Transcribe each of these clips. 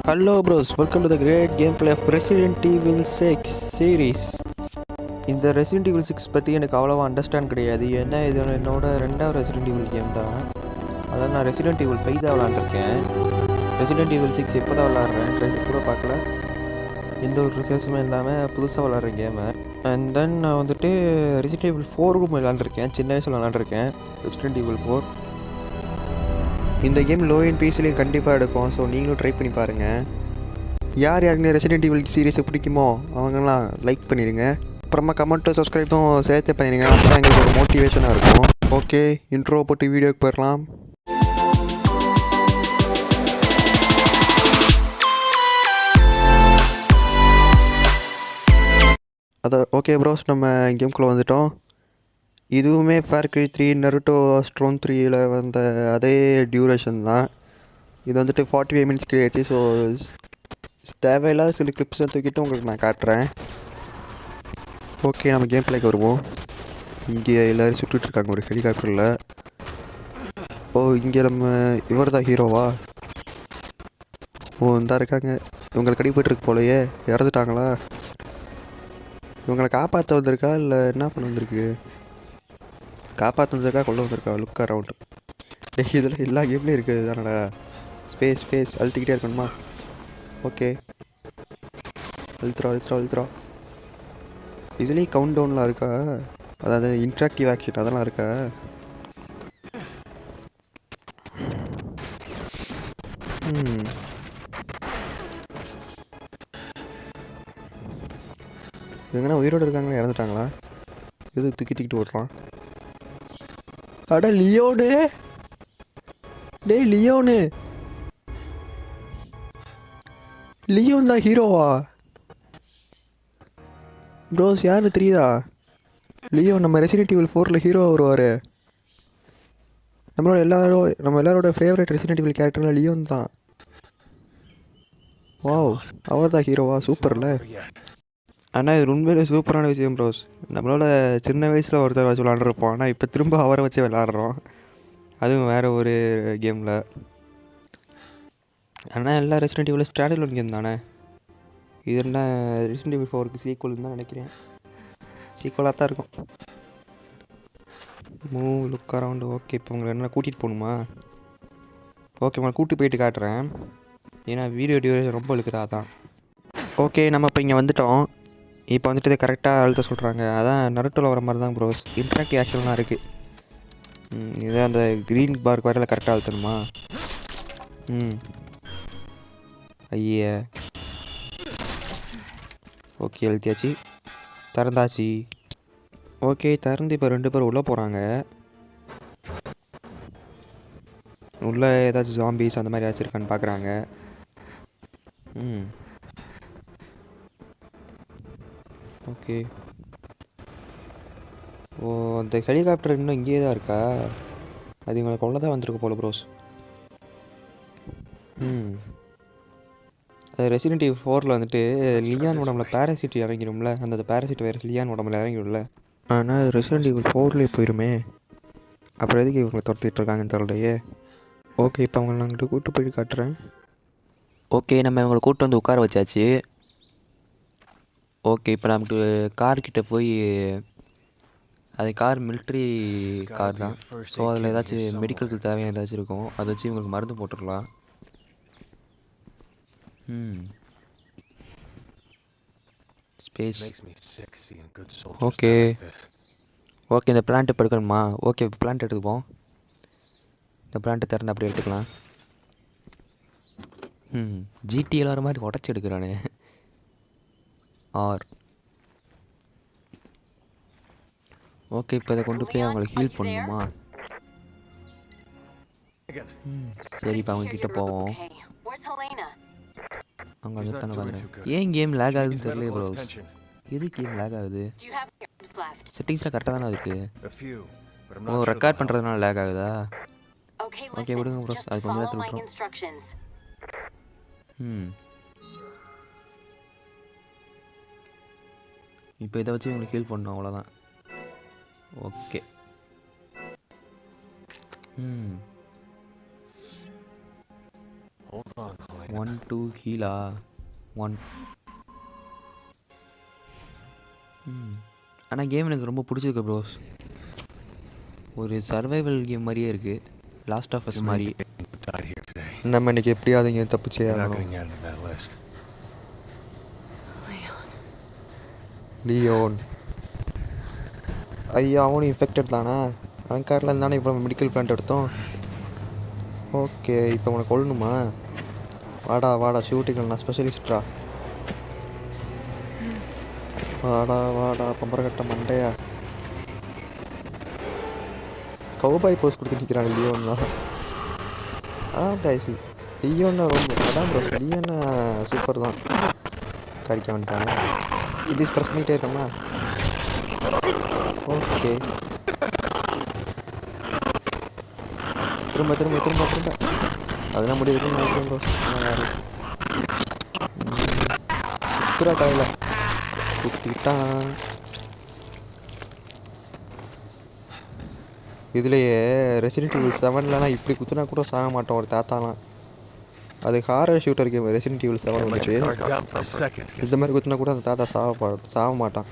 Hello bros, welcome to the great gameplay of Resident Evil 6 series. இந்த Resident Evil 6 பற்றி எனக்கு அவ்வளோவா understand கிடையாது. ஏன்னா இது என்னோட ரெண்டாவது Resident Evil கேம் தான். அதாவது நான் Resident Evil 5 தான் விளாண்டுருக்கேன். Resident Evil 6 இப்போ தான் விளாட்றேன், ட்ரெண்ட் கூட பார்க்கல. எந்த ஒரு ரிசர்ச்சுமே இல்லாமல் புதுசாக விளாட்றேன் கேமை. அண்ட் தென் நான் வந்துட்டு Resident Evil 4 விளாண்டுருக்கேன், சின்ன வயசில் விளாண்டுருக்கேன் Resident Evil 4. இந்த கேம் லோ எண்ட் பிசிலையும் கண்டிப்பாக எடுக்கும், ஸோ நீங்களும் ட்ரை பண்ணி பாருங்கள். யார் யாருக்குன்னு ரெசிடென்ட் ஈவில் சீரிஸை பிடிக்குமோ அவங்கெல்லாம் லைக் பண்ணிடுங்க. அப்புறமா கமெண்ட்டும் சப்ஸ்கிரைப்பும் சேர்த்து பண்ணிடுங்க, அப்போ தான் எங்களுக்கு ஒரு மோட்டிவேஷனாக இருக்கும். ஓகே, இன்ட்ரோ போட்டு வீடியோக்கு போயிடலாம். ஓகே ப்ரோஸ், நம்ம கேம்குள்ளே வந்துட்டோம். இதுவுமே ஃபேர் கிரி 3 நருட்டோ ஸ்ட்ரோன் 3ல் வந்த அதே டியூரேஷன் தான். இது வந்துட்டு 45 மினிட்ஸ் கிரியேச்சு. ஸோ தேவையில்லாத சில கிளிப்ஸை தூக்கிட்டு உங்களுக்கு நான் காட்டுறேன். ஓகே, நம்ம கேம் பிளேக்கு வருவோம். இங்கே எல்லோரும் சுட்டுட்ருக்காங்க ஒரு ஹெலிகாப்டரில். இங்கே நம்ம இவர் தான் ஹீரோவா? இந்தா இருக்காங்க. இவங்களுக்கு அடிபட்டுருக்கு போலையே, இறந்துட்டாங்களா? இவங்களை காப்பாற்ற வந்திருக்கா இல்லை என்ன பண்ண வந்திருக்கு? காப்பாற்ற வந்திருக்கா கொள்ள வந்திருக்கா? Look around. இதில் எல்லா கேம்லேயும் இருக்குது தானடா. ஸ்பேஸ் அழுத்திக்கிட்டே இருக்கணுமா? ஓகே, அழுத்துறா. இதுலேயும் கவுண்ட் டவுன்லாம் இருக்கா? அதாவது இன்ட்ராக்டிவ் ஆக்ஷன் அதெல்லாம் இருக்கா? இவங்கன்னா உயிரோடு இருக்காங்களா இறந்துட்டாங்களா? எது தூக்கிட்டு ஓடுறான்? அட லியோனு, லியோன் தான் ஹீரோவா? ப்ரோஸ் யாருன்னு தெரியுதா? லியோன் நம்ம ரெசிடென்ட் ஈவில் 4ல் ஹீரோவாக வருவார். நம்ம எல்லாரோட ஃபேவரட் ரெசிடென்ட் ஈவில் கேரக்டரில் லியோன் தான். வாவ், அவர் தான் ஹீரோவா? சூப்பரில். ஆனால் இது உண்மையிலே சூப்பரான விஷயம் ப்ரோஸ். நம்மளோட சின்ன வயசில் ஒருத்தர் வச்சு விளாண்டுருப்போம், ஆனால் இப்போ திரும்ப அவரை வச்சு விளாட்றோம், அதுவும் வேறு ஒரு கேமில். ஆனால் எல்லா resident evil standard one game தானே. இது என்ன ரெசிடென்ட் ஈவில் 4க்கு சீக்வல்னு தான் நினைக்கிறேன். சீக்வலாக தான் இருக்கும். Move look around. ஓகே, இப்போ உங்களை என்ன கூட்டிகிட்டு போகணுமா? ஓகே, உங்களை கூப்பிட்டு போயிட்டு காட்டுறேன். ஏன்னா வீடியோ டியூரேஷன் ரொம்ப இழுக்குதா தான். ஓகே, நம்ம இப்போ இங்கே வந்துவிட்டோம். இப்போ வந்துட்டு இதை கரெக்டாக அழுத்த சொல்கிறாங்க. அதான் நருட்டோவில் வர மாதிரி தான் ப்ரோஸ். இன்ட்ராக்டிவ் ஆக்ஷன்லாம் இருக்குது. இதை அந்த க்ரீன் பார்க்கு வரையில் கரெக்டாக அழுத்தணுமா? ஐயே, ஓகே அழுத்தியாச்சு, திறந்தாச்சு. ஓகே, திறந்து இப்போ 2 பேர் உள்ளே போகிறாங்க. உள்ளே ஏதாச்சும் ஜாம்பிஸ் அந்த மாதிரி ஏதாச்சும் இருக்கான்னு பார்க்குறாங்க. ஓகே, அந்த ஹெலிகாப்டர் இன்னும் இங்கேயே தான் இருக்கா? அது இவங்களை கொள்ள தான் வந்திருக்கு போல ப்ரோஸ். அது ரெசிடென்ட் ஈவில் 4ல் வந்துட்டு லியான் உடம்புல பேராசிட் இறங்கிடும்ல, அந்த பேராசிட் வைரஸ் லியான் உடம்புல இறங்கிடும்ல. ஆனால் ரெசிடென்ட் ஈவில் 4லேயே போயிடுமே, அப்புறம் எதுக்கு இவங்களை துரத்திட்டு இருக்காங்கன்னு தெரியலையே. ஓகே, இப்போ அவங்களை நான் அங்கிட்ட கூப்பிட்டு போய் காட்டுறேன். ஓகே, நம்ம இவங்களை கூப்பிட்டு வந்து உட்கார வச்சாச்சு. ஓகே, இப்போ நமக்கு கார்கிட்ட போய், அது கார் மிலிட்ரி கார் தான். ஸோ அதில் ஏதாச்சும் மெடிக்கலுக்கு தேவையான ஏதாச்சும் இருக்கும், அதை வச்சு இவங்களுக்கு மருந்து போட்டுடலாம். ஸ்பேஸ். ஓகே, இந்த பிளான்ட் இப்போ எடுக்கணுமா? ஓகே, இப்போ பிளான்ட் எடுத்துப்போம். இந்த பிளான்ட்டை திறந்து அப்படி எடுத்துக்கலாம். ஜிடிஎல் வர மாதிரி உடச்சி எடுக்கிறானே. ஓகே, இப்போ இதை கொண்டு போய் அவங்களை ஹீல் பண்ணணுமா? சரி, இப்போ அவங்க கிட்ட போவோம். அவங்க அங்கே தானே உட்காந்து. ஏன் கேம் லேக் ஆகுதுன்னு தெரியல ப்ரோ. எது கேம் லேக் ஆகுது? செட்டிங்ஸ்லாம் கரெக்டாக தானே இருக்குது. ரெக்கார்ட் பண்ணுறதுனால லேக் ஆகுதா? ஓகே, விடுங்க ப்ரோ, அது கொஞ்சம் நேரத்தில் விட்டுரும். இப்போ இதை வச்சு உங்களுக்கு ஹீல் பண்ணணும், அவ்வளோதான். ஓகே, 1 2 ஹீலா 1. ஆனால் கேம் எனக்கு ரொம்ப பிடிச்சிருக்கு ப்ரோஸ். ஒரு சர்வைவல் கேம் மாதிரியே இருக்குது, லாஸ்ட் ஆஃப் அஸ் மாதிரி. நம்ம இன்னைக்கு எப்படியாவது இங்கே தப்பிச்சே ஆகணும். லியோன் ஐயா, அவனும் இன்ஃபெக்டட் தானே. அவன் காரில் இருந்தானே இப்போ மெடிக்கல் பிளான்ட் எடுத்தோம். ஓகே, இப்போ உனக்கு கொள்ளணுமா? வாடா வாடா, ஷூட்டிங்கில் நான் ஸ்பெஷலிஸ்ட்ரா. வாடா வாடா பம்பரக்கட்ட மண்டையா. கவுபாய் போஸ் கொடுத்து நிற்கிறான் லியோன்லாம். கைஸ், லியோன்னா ரொம்ப அதான் ப்ரோஸ், லியோன்னா சூப்பர் தான். கடிக்க வந்துட்டானே. இது ப்ரெஸ் பண்ணிகிட்டே இருக்கோம்னா ஓகே. திரும்ப திரும்ப திரும்ப திரும்ப அதெல்லாம் முடியுதுன்னு நினைக்கிறேன் ப்ரோஸ். சுற்றுலா காலையில் குத்திட்டான். இதுலேயே ரெசிடென்ட் ஈவில் 7லலாம் இப்படி குத்துனா கூட சாக மாட்டோம் ஒரு தாத்தாலாம். அது horror shooter game resident evil 7 வந்துச்சு. இந்த மாதிரி குத்துனா கூட அந்த தாத்தா சாக மாட்டான்.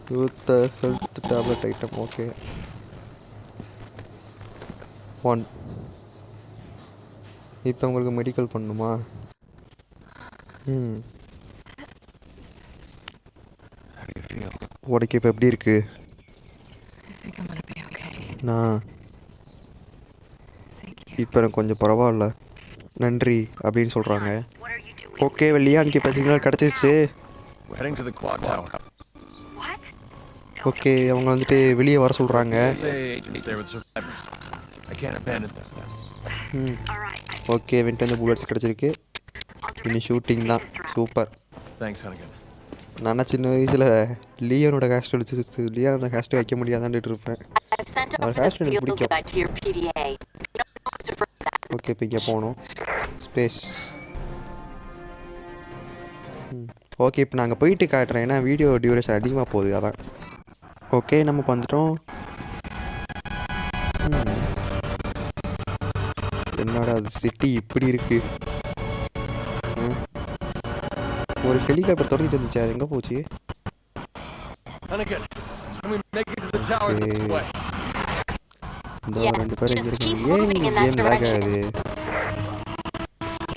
Health tablet item okay 1. இப்போ உங்களுக்கு மெடிக்கல் பண்ணணுமா? உனக்கு இப்போ எப்படி இருக்கு? நான் இப்போ எனக்கு கொஞ்சம் பரவாயில்ல, நன்றி அப்படின்னு சொல்கிறாங்க. ஓகே, லியானுக்கு இப்போ சிக்னல் கிடச்சிருச்சு. ஓகே, அவங்க வந்துட்டு வெளியே வர சொல்கிறாங்க. ஓகே, வந்துட்டு அந்த புல்லட்ஸ் கிடச்சிருக்கு. இன்னும் ஷூட்டிங் தான். சூப்பர். நான் சின்ன வயசில் லியோனோட ஹேஸ்ட் வச்சு லியோனோட ஹேஸ்ட் வைக்க முடியாதான்ட்டு இருப்பேன். அவர் ஹேஸ்ட் எனக்கு பிடிக்கும். ஓகே, இப்போ இங்கே போகணும். ஸ்பேஸ். ஓகே, இப்போ நாங்கள் போயிட்டு காட்டுறேன், ஏன்னா வீடியோ டியூரேஷன் அதிகமாக போகுது அதான். ஓகே, நம்ம வந்துட்டோம். என்னடா அது சிட்டி இப்படி இருக்கு. ஒரு ஹெலிகாப்டர் தொடங்கிட்டு இருந்துச்சு, அது எங்கே போச்சு? இந்த 2 பேர் எங்கே இருக்காங்க? ஏன் கேம் லேக் ஆகுது?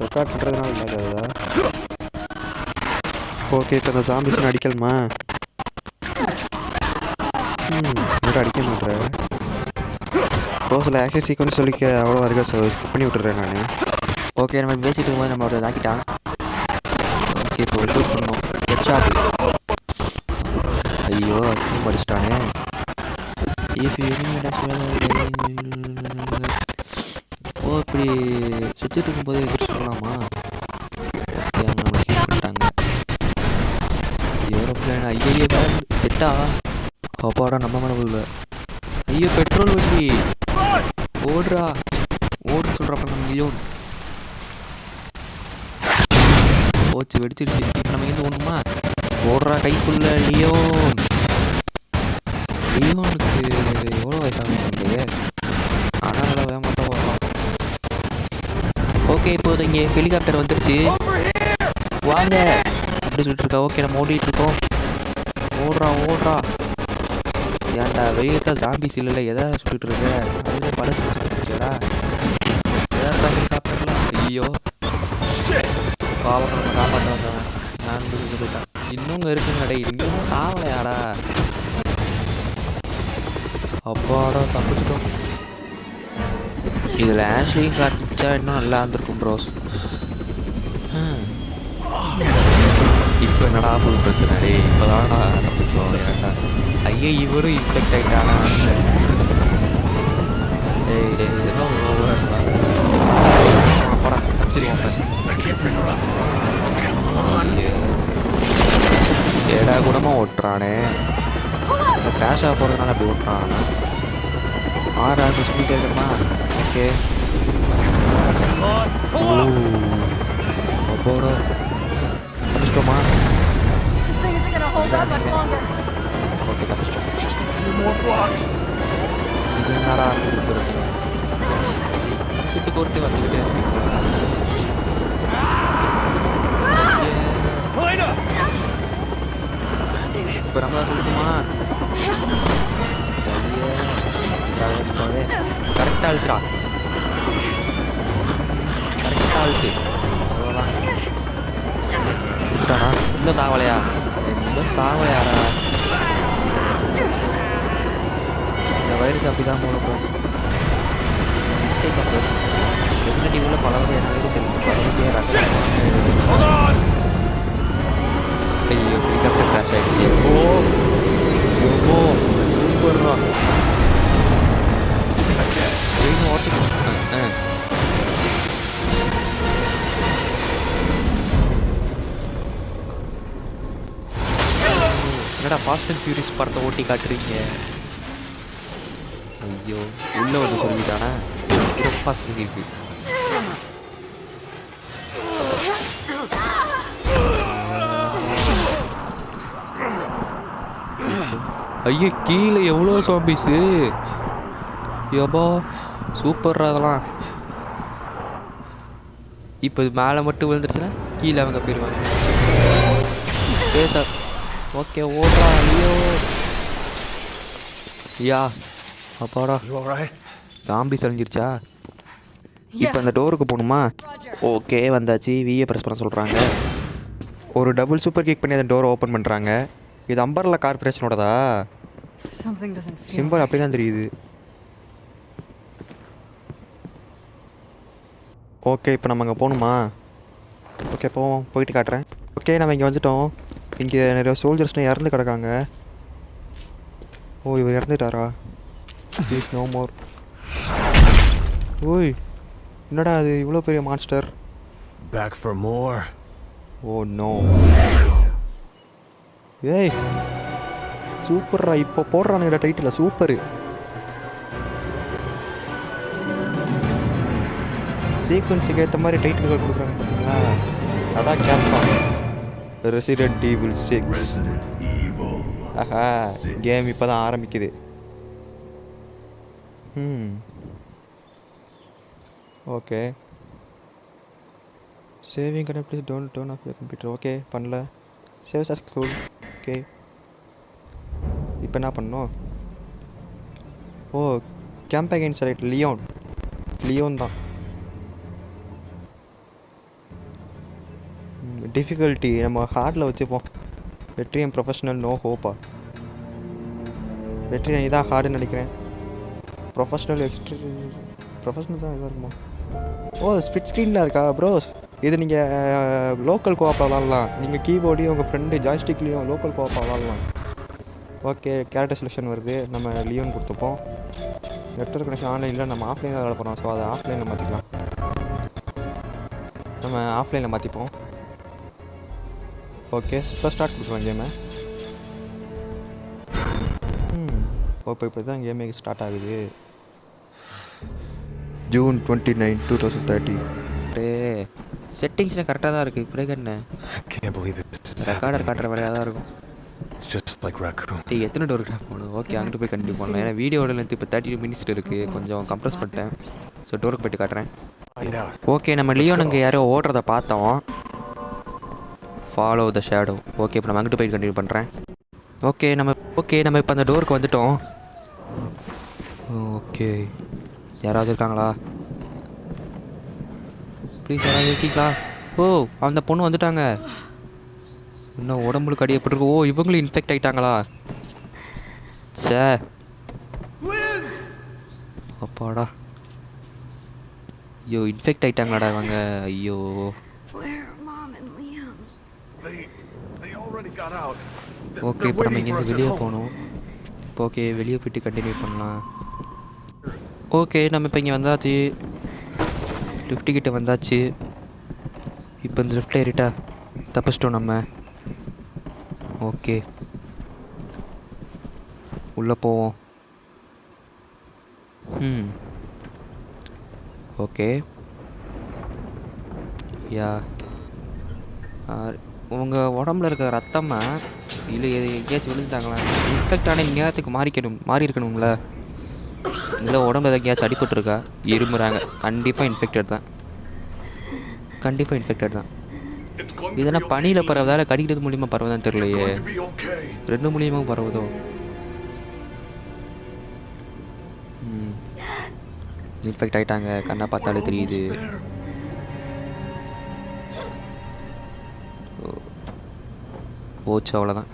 ரெக்கார்ட் பண்ணுறதுனால லேக் ஆகுதா? ஓகே, இப்போ இந்த ஜாம்பிஸ்ன்னு அடிக்கலாமா? என்னோட அடிக்க மாட்டேன். ரோஸில் ஆக்ஷன் சீக்வன்ஸ் சொல்லிக்க அவ்வளோ இருக்கா, ஸ்கிப் பண்ணி விட்டுறேன் நான். ஓகே, நம்ம பேசிட்டு இருக்கும்போது நம்ம ஒரு தாக்கிட்டான். ஓகே, இப்போ ஒரு ஷூட் பண்ணோம். ஹெட்ஷாட். ஐயோ, அக்கியும் படிச்சிட்டானே. ஓ, இப்படி செத்துட்டு இருக்கும்போது எதிர்த்து சொல்லலாமா? ஓகே, அவங்க நம்ம ஹீல் பண்ணிட்டாங்க. ஏரோப்ளேன். ஐயோ, செட்டா அப்பாடா, நம்ம மேலே போகல. ஐயோ, பெட்ரோல் வண்டி ஓடுறா, ஓடு சொல்கிறப்ப நம்ம லியோன் போச்சு, வெடிச்சிருச்சு. இப்போ நம்ம இருந்து ஒன்றுமா ஓடுறா கைக்குள்ள லியோன். லியோனுக்கு எவ்வளோ வயசாக ஆனால் நல்லா வேகமாத்தான் ஓடுறான். ஓகே, இப்போது இங்கே ஹெலிகாப்டர் வந்துருச்சு, வாங்க அப்படி சொல்லிட்டு இருக்கா. ஓகே, நம்ம ஓடிட்டு இருக்கோம். ஓடுறா ஓடுறா. ஏன்டா வெளியே தான் ஜாம்பிஸ் இல்லைல்ல, எதாவது சொல்லிட்டு இருக்க? அதில் பல சுற்றிட்டு இருந்துச்சேடா எதாவது ஹெலிகாப்டர்லாம். ஐயோ, பாவம், நம்ம காப்பாற்ற வந்தவன் நான் போயிட்டான். இன்னும் இருக்குங்கடா, இன்னும் சாவலையாடா. அப்பாடா, தப்பிச்சிட்டோம். இதில் ஆஷ்லியும் காட்டிச்சா இன்னும் நல்லா இருந்திருக்கும் ப்ரோஸ். இப்போ என்னடா புது பிரச்சனை? டே, இப்போ தான்டா தப்பிச்சோம். ஏன்டா ஐயா இவரும் இன்ஃபெக்ட் ஆகிட்டானா? டேய் டேய், இதெல்லாம் படம் ஏடா கூடமாக ஓட்டுறானே. இப்போ கிராஷ் ஆக போகிறதுனால அப்படி ஓட்டுறான். 6 ஆறு ஸ்பீட் இருக்கணுமா? ஓகே, அப்போட தப்பிச்சிட்டோமா? ஓகே, தப்பிச்சிட்டோம். இது என்னடா பிரச்சனை? சித்துக்கு ஒருத்தி வந்துக்கிட்டே அசால்ட்டு. அவ்வளோதான். செத்துட்டானா? இன்னும் சாவலையா? இன்னும் சாவலையாடா? இந்த வைரஸ் அப்படி தான் போல bros. Next time bros resident ஈவிலில் பல வகையான வைரஸ் இருக்குது. பல வகையாக ரஷ். ஐயோ ஹெலிகாப்டர் கிராஷ் ஆகிடுச்சு. ஓ சூப்பர்ரா. ட்ரெயின் ஓடிச்சுட்டு என்னடா ஃபாஸ்ட் அண்ட் ஃபியூரியஸ் படத்தை ஓட்டி காட்டுறீங்க? ஐயோ உள்ளே வந்து சொல்லிட்டானா? சிறப்பாக சொல்லியிருக்கு. ஐயோ கீழே எவ்வளோ சாம்பிஸு! யோபா சூப்பர்ரா அதெல்லாம். இப்போ இது மேலே மட்டும் விழுந்துருச்சுன்னா கீழே அவங்க போயிடுவாங்க. பேச ஓகே ஓடுறா. ஐயோ யா அப்பாடா சாம்பிஸ் அழிஞ்சிருச்சா? இப்போ அந்த டோருக்கு போகணுமா? ஓகே வந்தாச்சு. விஏ ப்ரெஸ் பண்ண சொல்கிறாங்க. ஒரு டபுள் சூப்பர் கிக் பண்ணி அந்த டோரை ஓப்பன் பண்ணுறாங்க. இது அம்பர்லா கார்பரேஷனோடதா? சிம்பிள் அப்படி தான் தெரியுது. ஓகே இப்போ நம்ம அங்கே போகணுமா? ஓகே போவோம். போயிட்டு காட்டுறேன். ஓகே நம்ம இங்கே வந்துட்டோம். இங்கே நிறைய சோல்ஜர்ஸ்லாம் இறந்து கிடக்காங்க. ஓ இவர் இறந்துட்டாரா? Please no more. ஓய் என்னடா அது இவ்வளோ பெரிய monster? Back for more. Oh no. ஏய் சூப்பர்ரா. இப்போ போடுறானுங்கடா டைட்டில் சூப்பரு. சீக்வன்ஸுக்கு ஏற்ற மாதிரி டைட்டில்கள் கொடுக்குறாங்க பார்த்தீங்களா? அதான் கேப்காம். Resident evil 6. ஆஹா கேம் இப்போ தான் ஆரம்பிக்குது. Okay saving connect please don't turn off your computer. Okay பண்ணல. Save as cool. ஓகே இப்போ என்ன பண்ணணும்? ஓ கேம்பெயின் செலக்ட் லியோன் தான். டிஃபிகல்ட்டி நம்ம ஹார்டில் வச்சுப்போம். வெற்றியம் ப்ரொஃபஷனல் நோ ஹோப்பா? வெற்றியம் இதான் ஹார்டுன்னு நினைக்கிறேன். ப்ரொஃபஷனல் ப்ரொஃபஷனல் தான் இதாக இருக்குமா? ஓ ஸ்பிட் ஸ்க்ரீனில் இருக்கா ப்ரோஸ்? இது நீங்கள் லோக்கல் கோஆப் விளாட்லாம். நீங்கள் கீபோர்டையும் உங்கள் ஃப்ரெண்டு ஜாய்ஸ்டிக்லேயும் லோக்கல் கோஆப் விளாட்லாம். ஓகே கேரக்டர் செலெக்ஷன் வருது. நம்ம லியோன் கொடுத்துப்போம். நெட்வொர்க் கனெக்ஷன் ஆன்லைனில் நம்ம ஆஃப்லைன் தான் விளாட போகிறோம். ஸோ அதை ஆஃப்லைனில் மாற்றிக்கலாம். நம்ம ஆஃப்லைனில் மாற்றிப்போம். ஓகே இப்போ ஸ்டார்ட் கொடுத்துருவோம் கேமை. இப்போ தான் கேமே ஸ்டார்ட் ஆகுது. June 29, 2030. செட்டிங்ஸில் கரெக்டாக தான் இருக்குது. பிறகு என்ன ரெக்கார்டர் காட்டுற வேலையாக தான் இருக்கும். எத்தனை டோர் போகணும்? ஓகே அங்கிட்டு போய் கண்டிப்பாக பண்ணலாம். ஏன்னா வீடியோட லென்த் இப்போ 32 மினிட்ஸ் இருக்குது. கொஞ்சம் கம்ப்ரஸ் பண்ணிட்டேன். ஸோ டோருக்கு போய்ட்டு காட்டுறேன். ஓகே நம்ம லியோன் அங்கே யாரோ ஓடுறத பார்த்தோம். Follow the shadow. ஓகே இப்போ நம்ம அங்கிட்டு போய் கண்டினியூ பண்ணுறேன். ஓகே நம்ம இப்போ அந்த டோருக்கு வந்துட்டோம். ஓகே யாராவது இருக்காங்களா? ப்ளீஸ் யாராவது இருக்கீங்களா? ஓ அந்த பொண்ணு வந்துட்டாங்க. இன்னும் உடம்புக்கு அடியப்பட்டிருக்கு. ஓ இவங்களும் இன்ஃபெக்ட் ஆகிட்டாங்களா? சே அப்பாடா. ஐயோ இன்ஃபெக்ட் ஆகிட்டாங்களாடா இவங்க. ஐயோ ஓகே இப்போ நம்ம இங்கேருந்து வெளியே போகணும். இப்போ ஓகே வெளியே போய்ட்டு கண்டினியூ பண்ணலாம். ஓகே நம்ம இப்போ இங்கே வந்தாச்சு. லிஃப்ட் கிட்ட வந்தாச்சு. இப்போ இந்த லிஃப்ட்டில் ஏறிட்டா தப்பிச்சிட்டோம் நம்ம. ஓகே உள்ளே போவோம். ஓகே யா உங்கள் உடம்புல இருக்க ரத்தமா இல்லை எங்கேயாச்சும் விழுந்துட்டாங்களா? இன்ஃபெக்ட் ஆனால் எங்கேயாத்துக்கு மாறி இருக்கணும்ல. இல்லை உடம்புல எங்கேயாச்சும் அடிபட்டுருக்கா? இருமுறாங்க. கண்டிப்பாக இன்ஃபெக்டட் தான். இதெல்லாம் பனியில் பரவதால கடிக்கிறது மூலியமாக பரவதான்னு தெரியலையே. 2 மூலியமாக பரவுதோ? இன்ஃபெக்ட் ஆகிட்டாங்க. கண்ணை பார்த்தாலே தெரியுது. போச்சு அவ்வளோதான்.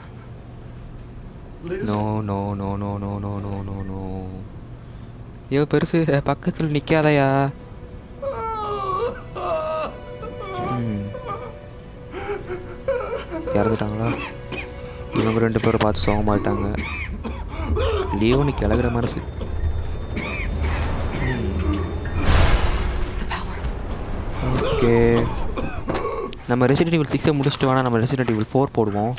No no no no no no no no no. ஐயோ பெருசு பக்கத்தில் நிற்காதயா. இறந்துட்டாங்களா? இவங்க 2 பேரும் பார்த்து சோகமாயிட்டாங்க. லியோனு கிளகுற மனசு. ஓகே, நம்ம ரெசிடென்ட் ஈவில் 6 முடிச்சுட்டு வேணால் நம்ம ரெசிடென்ட் ஈவில் 4 போடுவோம்.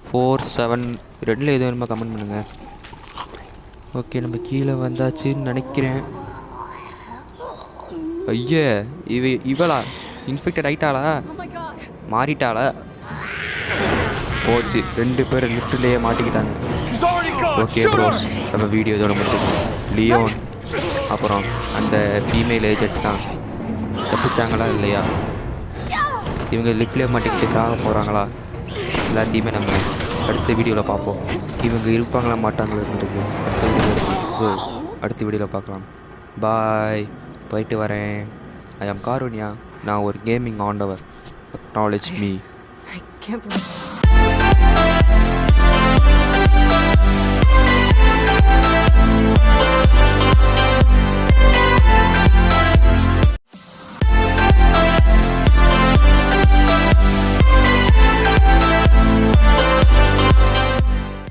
4, 7 2ல் எது வேணுமா கமெண்ட் பண்ணுங்கள். ஓகே, நம்ம கீழே வந்தாச்சுன்னு நினைக்கிறேன். ஐயே, இவளா இன்ஃபெக்டட் ஆகிட்டாளா? மாறிட்டாளா? போச்சு, 2 பேர் லிஃப்ட்லேயே மாட்டிக்கிட்டாங்க. ஓகே ப்ரோஸ், நம்ம வீடியோ இதோட முடிச்சுக்கோம். லியோன் அப்புறம் அந்த ஃபீமேல் ஏஜென்ட் தான் தப்பிச்சாங்களா இல்லையா? இவங்க லிஃப்ட்லேயே மாட்டிக்கிட்டு சாக போகிறாங்களா? எல்லாத்தையுமே நம்ம அடுத்த வீடியோவில் பார்ப்போம். இவங்க இருப்பாங்களா மாட்டாங்களேன்றது அடுத்த வீடியோவில். ஸோ அடுத்த வீடியோவில் பார்க்கலாம். பாய், போயிட்டு வரேன். ஐ ஆம் காருண்யா. நான் ஒரு கேமிங் ஆண்டவர். Acknowledge me. I can't believe